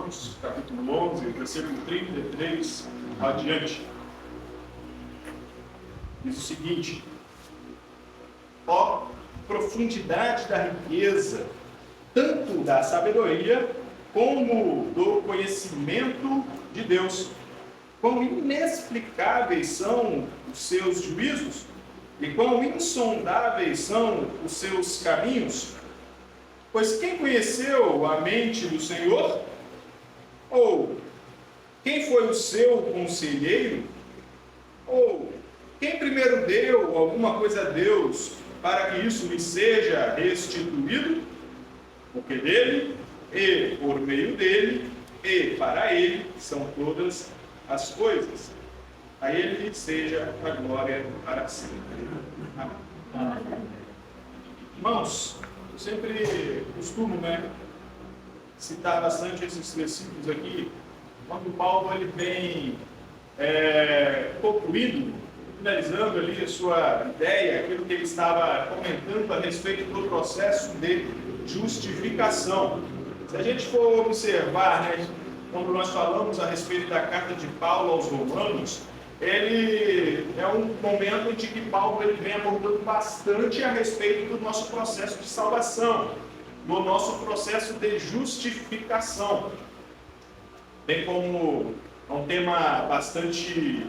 Romanos, capítulo 11, versículo 33 adiante. Diz o seguinte: ó profundidade da riqueza, tanto da sabedoria como do conhecimento de Deus. Quão inexplicáveis são os seus juízos e quão insondáveis são os seus caminhos. Pois quem conheceu a mente do Senhor? Ou quem foi o seu conselheiro? Ou quem primeiro deu alguma coisa a Deus para que isso lhe seja restituído? Porque dele, e por meio dele, e para ele são todas as coisas. A ele seja a glória para sempre. Amém. Irmãos, eu sempre costumo citar bastante esses versículos aqui, quando Paulo ele vem concluindo, finalizando ali a sua ideia, aquilo que ele estava comentando a respeito do processo de justificação. Se a gente for observar, quando nós falamos a respeito da carta de Paulo aos Romanos, ele é um momento em que Paulo ele vem abordando bastante a respeito do nosso processo de salvação, do nosso processo de justificação. Bem como é um tema bastante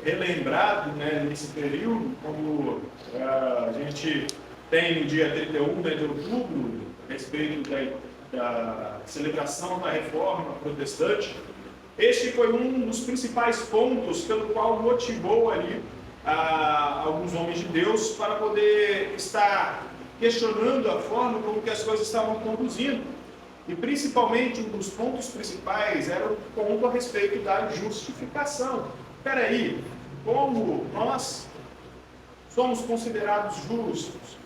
relembrado nesse período, como a gente tem no dia 31 de outubro, a respeito da celebração da Reforma Protestante. Este foi um dos principais pontos pelo qual motivou ali alguns homens de Deus para poder estar questionando a forma como que as coisas estavam conduzindo. E principalmente um dos pontos principais era o ponto a respeito da justificação. Espera aí, como nós somos considerados justos?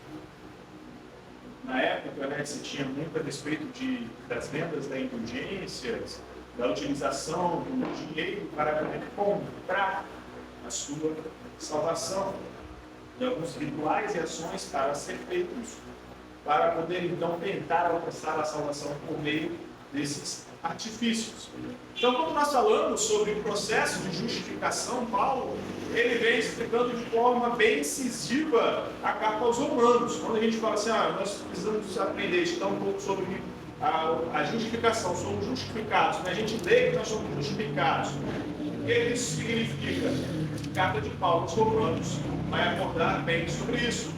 Na época, se tinha muito a respeito das vendas da indulgências, da utilização do dinheiro para poder comprar a sua salvação, de alguns rituais e ações para ser feitos, para poder então tentar alcançar a salvação por meio desses artifícios. Então, quando nós falamos sobre o processo de justificação, Paulo ele vem explicando de forma bem incisiva a carta aos Romanos. Quando a gente fala assim, nós precisamos aprender a estudar um pouco sobre a justificação, somos justificados, a gente lê que nós somos justificados. O que isso significa? A carta de Paulo aos Romanos vai abordar bem sobre isso.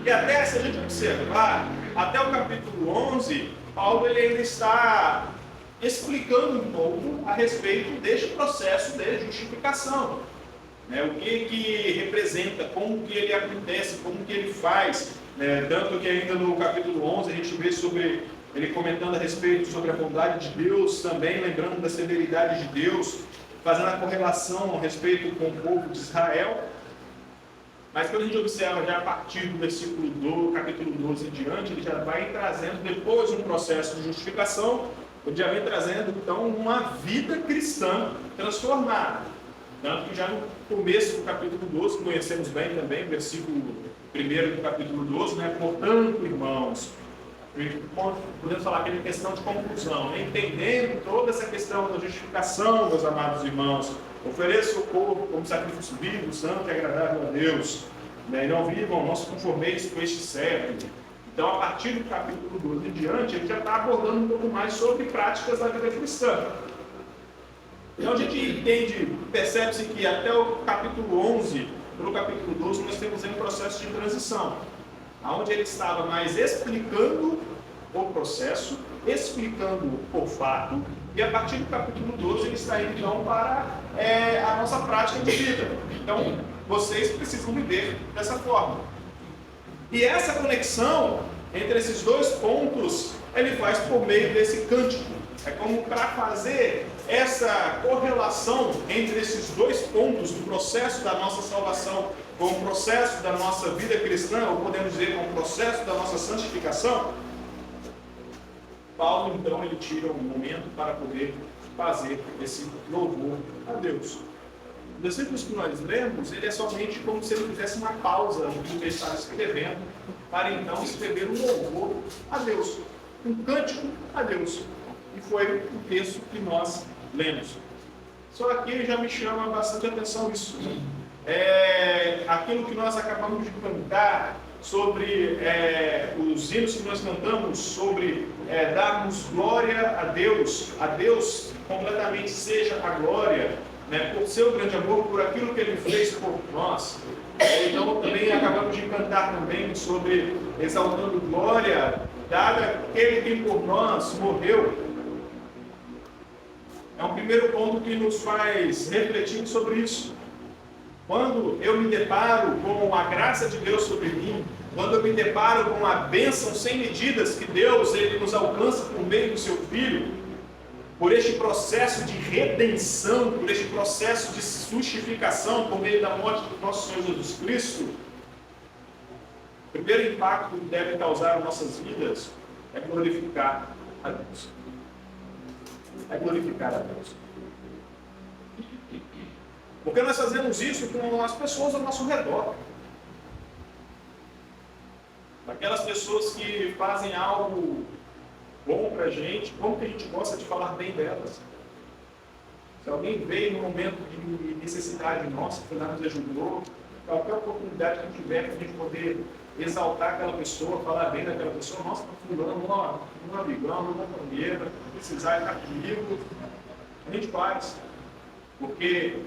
E até, se a gente observar, até o capítulo 11, Paulo ele ainda está explicando um pouco a respeito deste processo de justificação. O que representa, como que ele acontece, como que ele faz. Tanto que ainda no capítulo 11 a gente vê sobre ele comentando a respeito sobre a bondade de Deus, também lembrando da severidade de Deus, fazendo a correlação a respeito com o povo de Israel. Mas quando a gente observa já a partir do versículo do capítulo 12 em diante, ele já vai trazendo depois um processo de justificação, ele já vem trazendo então uma vida cristã transformada. Tanto que já no começo do capítulo 12, conhecemos bem também, o versículo 1 do capítulo 12, portanto, irmãos, podemos falar que é uma questão de conclusão, entendendo toda essa questão da justificação, meus amados irmãos, ofereça o corpo como sacrifício vivo, santo e agradável a Deus, e não vivam, não se conformeis com este século. Então, a partir do capítulo 12 em diante, ele já está abordando um pouco mais sobre práticas da vida cristã. Então, a gente entende, percebe-se que até o capítulo 11, para o capítulo 12, nós temos um processo de transição, onde ele estava mais explicando o processo, explicando o fato, e a partir do capítulo 12 ele está indo então para a nossa prática de vida. Então, vocês precisam viver dessa forma. E essa conexão entre esses dois pontos, ele faz por meio desse cântico. É como para fazer essa correlação entre esses dois pontos do processo da nossa salvação com o processo da nossa vida cristã, ou podemos dizer com o processo da nossa santificação. Paulo, então, ele tira um momento para poder fazer esse louvor a Deus. Os versículos que nós lemos, ele é somente como se ele fizesse uma pausa no que ele estava escrevendo, para então escrever um louvor a Deus, um cântico a Deus. que foi o texto que nós lemos. Só que já me chama bastante atenção isso. Aquilo que nós acabamos de cantar sobre os hinos que nós cantamos, sobre darmos glória a Deus completamente seja a glória, né, por seu grande amor, por aquilo que Ele fez por nós. Então também acabamos de cantar também sobre exaltando glória, dada aquele que por nós morreu. É um primeiro ponto que nos faz refletir sobre isso. Quando eu me deparo com a graça de Deus sobre mim, quando eu me deparo com a bênção sem medidas que Deus ele nos alcança por meio do seu Filho, por este processo de redenção, por este processo de justificação por meio da morte do nosso Senhor Jesus Cristo, o primeiro impacto que deve causar em nossas vidas é glorificar a Deus. É glorificar a Deus. Porque nós fazemos isso com as pessoas ao nosso redor. Aquelas pessoas que fazem algo bom pra gente, como que a gente gosta de falar bem delas? Se alguém veio no momento de necessidade nossa, que nos ajudou, qualquer oportunidade que tiver para a gente poder exaltar aquela pessoa, falar bem daquela pessoa, nossa, fulano, um amigão, uma companheira, precisar estar comigo, a gente faz. Porque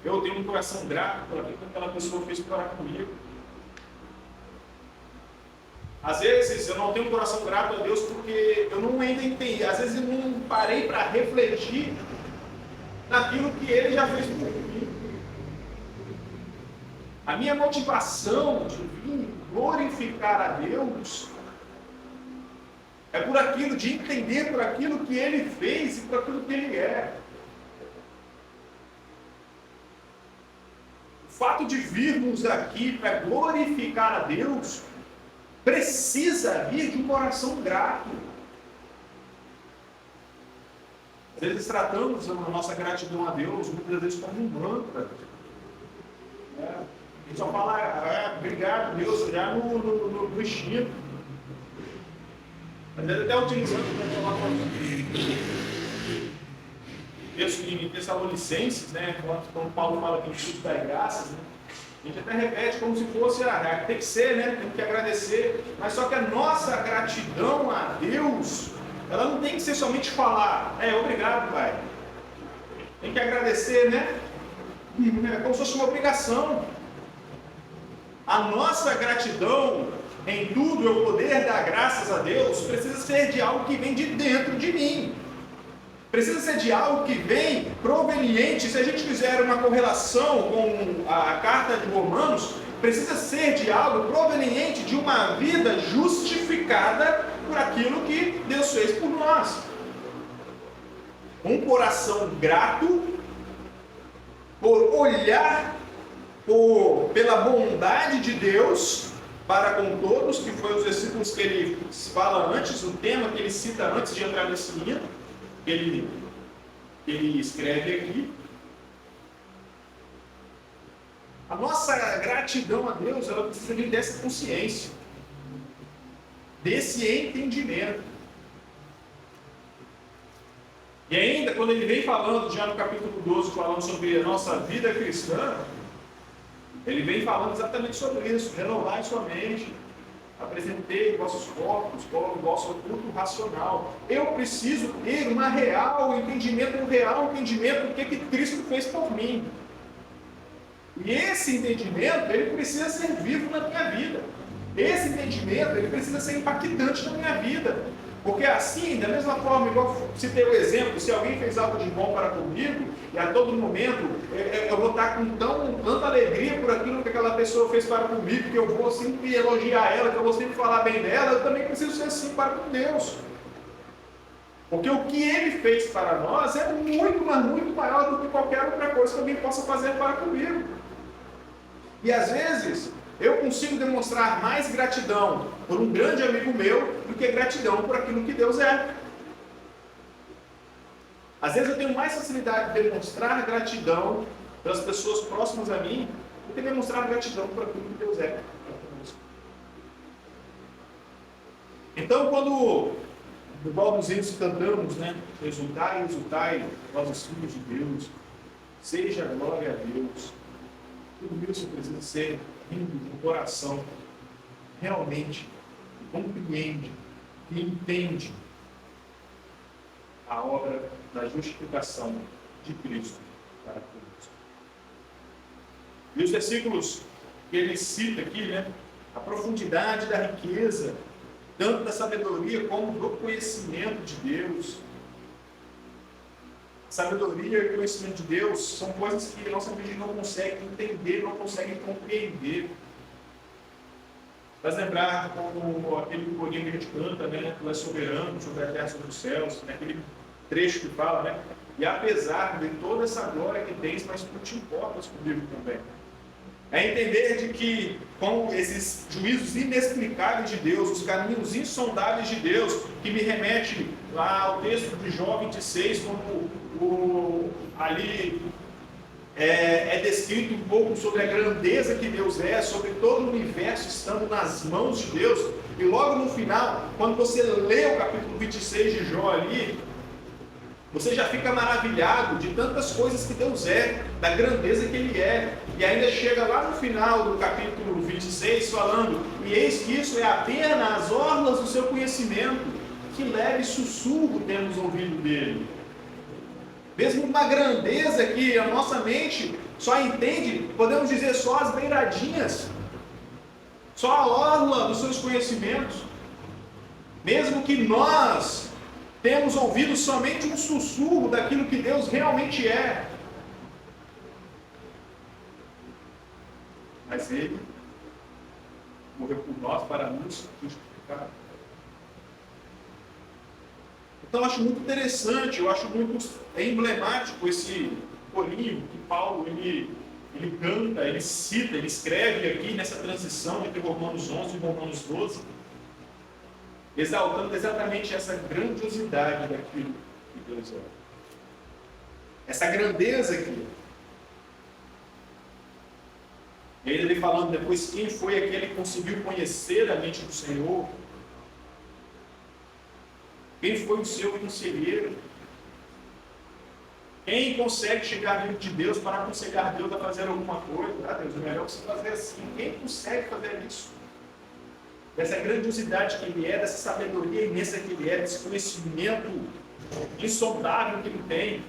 eu tenho um coração grato por aquilo que aquela pessoa fez para comigo. Às vezes eu não tenho um coração grato a Deus porque eu não ainda entendi, às vezes eu não parei para refletir naquilo que Ele já fez por mim. A minha motivação de vir glorificar a Deus é por aquilo, de entender por aquilo que Ele fez e por aquilo que Ele é. O fato de virmos aqui para glorificar a Deus precisa vir de um coração grato. Às vezes tratamos a nossa gratidão a Deus muitas vezes como um mantra. A gente só fala, obrigado Deus, já no instinto. Às vezes até utilizando texto em Tessalonicenses, né, quando Paulo fala que o Espírito dá graças, né, a gente até repete como se fosse, tem que ser, né, tem que agradecer, mas só que a nossa gratidão a Deus, ela não tem que ser somente falar, obrigado, Pai. Tem que agradecer, né? É como se fosse uma obrigação. A nossa gratidão em tudo eu poder dar graças a Deus precisa ser de algo que vem de dentro de mim. Precisa ser de algo que vem proveniente. Se a gente fizer uma correlação com a carta de Romanos, precisa ser de algo proveniente de uma vida justificada por aquilo que Deus fez por nós. Um coração grato por olhar pela bondade de Deus para com todos, que foi os versículos que ele fala antes, o tema que ele cita antes de entrar nesse hino, que ele escreve aqui. A nossa gratidão a Deus, ela precisa vir dessa consciência, desse entendimento. E ainda, quando ele vem falando, já no capítulo 12, falando sobre a nossa vida cristã, ele vem falando exatamente sobre isso: renovar sua mente, apresentei vossos corpos como o vosso culto racional. Eu preciso ter um real entendimento do que Cristo fez por mim. E esse entendimento, ele precisa ser vivo na minha vida. Esse entendimento, ele precisa ser impactante na minha vida. Porque assim, da mesma forma, igual citei o exemplo, se alguém fez algo de bom para comigo, e a todo momento eu vou estar com tanta alegria por aquilo que aquela pessoa fez para comigo, que eu vou sempre elogiar ela, que eu vou sempre falar bem dela, eu também preciso ser assim para com Deus. Porque o que Ele fez para nós é muito, mas muito maior do que qualquer outra coisa que alguém possa fazer para comigo. E às vezes, eu consigo demonstrar mais gratidão por um grande amigo meu do que gratidão por aquilo que Deus é. Às vezes eu tenho mais facilidade de demonstrar gratidão pelas pessoas próximas a mim do que demonstrar gratidão por aquilo que Deus é. Então, quando no qual nos hinos cantamos, né? Exultai, exultai, vós os filhos de Deus, seja a glória a Deus. Tudo isso precisa ser vindo do coração, realmente, que compreende, que entende a obra da justificação de Cristo para todos. E os versículos que ele cita aqui, né? A profundidade da riqueza, tanto da sabedoria como do conhecimento de Deus. Sabedoria e conhecimento de Deus são coisas que a nossa mente não consegue entender, não consegue compreender. Faz lembrar como aquele corinho que a gente canta, né? Tu és soberano sobre a terra e sobre os céus, né? Aquele trecho que fala, né? E apesar de toda essa glória que tens, mas tu te importas comigo também. É entender de que, com esses juízos inexplicáveis de Deus, os caminhos insondáveis de Deus, que me remete lá ao texto de Jó 26, como ali é descrito um pouco sobre a grandeza que Deus é, sobre todo o universo estando nas mãos de Deus. E logo no final, quando você lê o capítulo 26 de Jó ali, você já fica maravilhado de tantas coisas que Deus é, da grandeza que Ele é. E ainda chega lá no final do capítulo 26 falando: e eis que isso é apenas as orlas do seu conhecimento, que leve sussurro temos ouvido dele. Mesmo uma grandeza que a nossa mente só entende, podemos dizer, só as beiradinhas, só a orla dos seus conhecimentos. Mesmo que nós temos ouvido somente um sussurro daquilo que Deus realmente é. Mas Ele morreu por nós para nos justificar. Então eu acho muito interessante, eu acho muito emblemático esse corinho que Paulo ele canta, ele cita, ele escreve aqui nessa transição entre Romanos 11 e Romanos 12, exaltando exatamente essa grandiosidade daquilo que Deus é. Essa grandeza aqui. E ainda ele falando depois, quem foi aquele que conseguiu conhecer a mente do Senhor? Quem foi o seu conselheiro? Quem consegue chegar diante de Deus para aconselhar Deus a fazer alguma coisa? Ah, Deus, é melhor você fazer assim. Quem consegue fazer isso? Dessa grandiosidade que Ele é, dessa sabedoria imensa que Ele é, desse conhecimento insondável que Ele tem.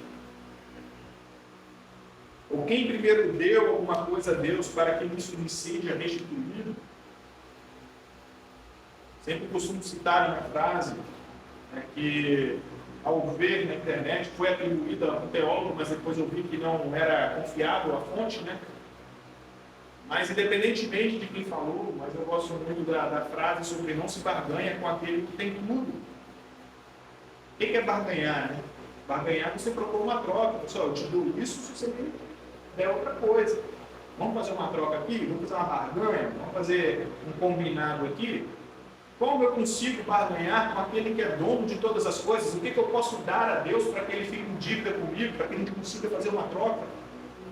Ou quem primeiro deu alguma coisa a Deus para que isso lhe seja restituído? Sempre costumo citar uma frase, né, que ao ver na internet foi atribuída a um teólogo, mas depois eu vi que não era confiável a fonte, né? Mas independentemente de quem falou, mas eu gosto muito da frase sobre não se barganha com aquele que tem tudo. O que é barganhar, né? Barganhar, você propõe uma troca. Pessoal, eu te dou isso se você me der outra coisa. Vamos fazer uma troca aqui? Vamos fazer uma barganha? Vamos fazer um combinado aqui? Como eu consigo barganhar com aquele que é dono de todas as coisas? O que eu posso dar a Deus para que Ele fique em dívida comigo, para que a gente consiga fazer uma troca?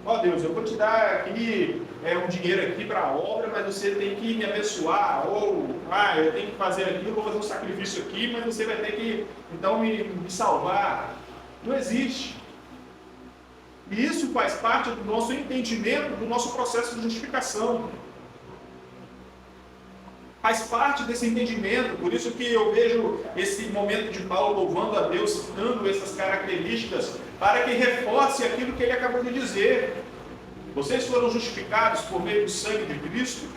Ó Deus, eu vou te dar aqui um dinheiro aqui para a obra, mas você tem que me abençoar. Ou, eu tenho que fazer aquilo, vou fazer um sacrifício aqui, mas você vai ter que, então, me salvar. Não existe. E isso faz parte do nosso entendimento, do nosso processo de justificação. Faz parte desse entendimento, por isso que eu vejo esse momento de Paulo louvando a Deus, citando essas características, para que reforce aquilo que ele acabou de dizer. Vocês foram justificados por meio do sangue de Cristo.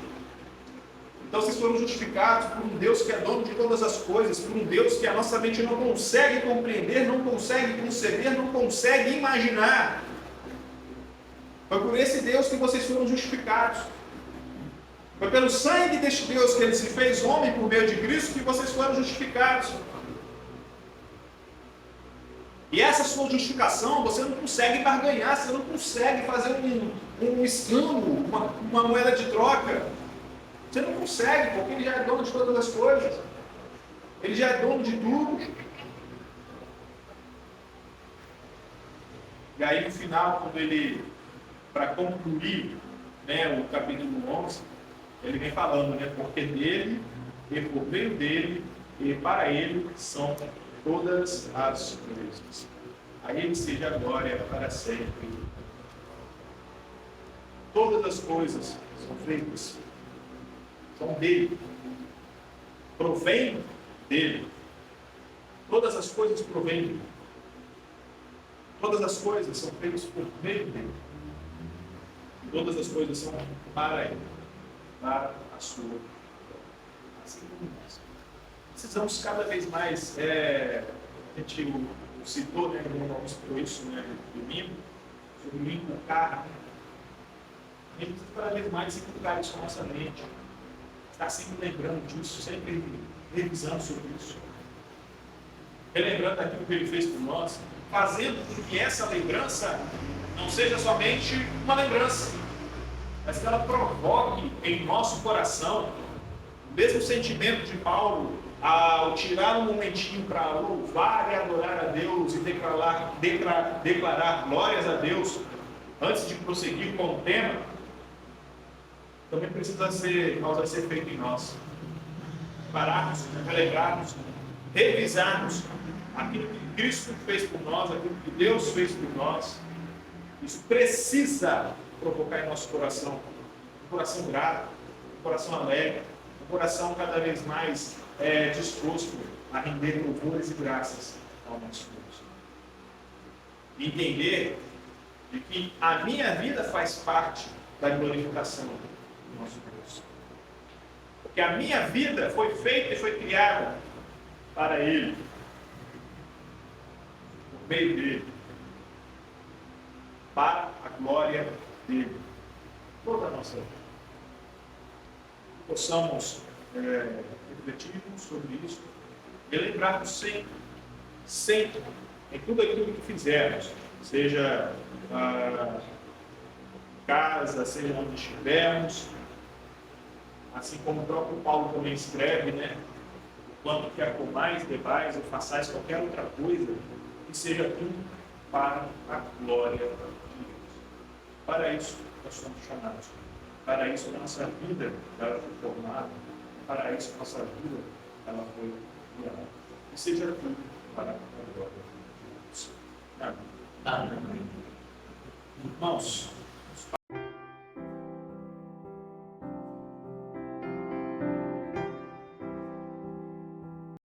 Então vocês foram justificados por um Deus que é dono de todas as coisas, por um Deus que a nossa mente não consegue compreender, não consegue conceber, não consegue imaginar. Foi por esse Deus que vocês foram justificados. Foi pelo sangue deste Deus que Ele se fez homem por meio de Cristo que vocês foram justificados. E essa sua justificação, você não consegue barganhar, você não consegue fazer um escambo, uma moeda de troca. Você não consegue, porque Ele já é dono de todas as coisas. Ele já é dono de tudo. E aí no final, quando ele, para concluir, né, o capítulo 11, ele vem falando, né, porque dele, e por meio dele, e para ele são todas as coisas. A Ele seja a glória para sempre. Todas as coisas são feitas, são dele, provém dele. Todas as coisas provêm dele. Todas as coisas são feitas por meio dele. Todas as coisas são para ele, para a sua glória. Assim como nós. Precisamos cada vez mais, a gente citou, né, não citou isso, né, domingo, sobre o inculcar. A gente precisa cada vez mais inculcar isso na nossa mente. Estar sempre lembrando disso, sempre revisando sobre isso. Relembrando aquilo que ele fez por nós, fazendo com que essa lembrança não seja somente uma lembrança, mas que ela provoque em nosso coração o mesmo sentimento de Paulo ao tirar um momentinho para louvar e adorar a Deus e declarar glórias a Deus antes de prosseguir com o tema. Também precisa ser feito em nós. Pararmos, relembrarmos, revisarmos aquilo que Cristo fez por nós, aquilo que Deus fez por nós. Isso precisa provocar em nosso coração um coração grato, um coração alegre, um coração cada vez mais disposto a render louvores e graças ao nosso Deus. E entender de que a minha vida faz parte da glorificação do nosso Deus. Porque a minha vida foi feita e foi criada para Ele, por meio dele, para a glória dele. Toda a nossa vida. Possamos refletir sobre isso e lembrarmos sempre, em tudo aquilo que fizermos, seja casa, seja onde estivermos, assim como o próprio Paulo também escreve, né? Quanto quer comais, bebais ou façais qualquer outra coisa, que seja tudo para a glória de Deus. Para isso nós somos chamados. Para isso a nossa vida ela foi formada. Para isso a nossa vida ela foi criada. Que seja tudo para a glória de Deus. Amém. Amém. Irmãos,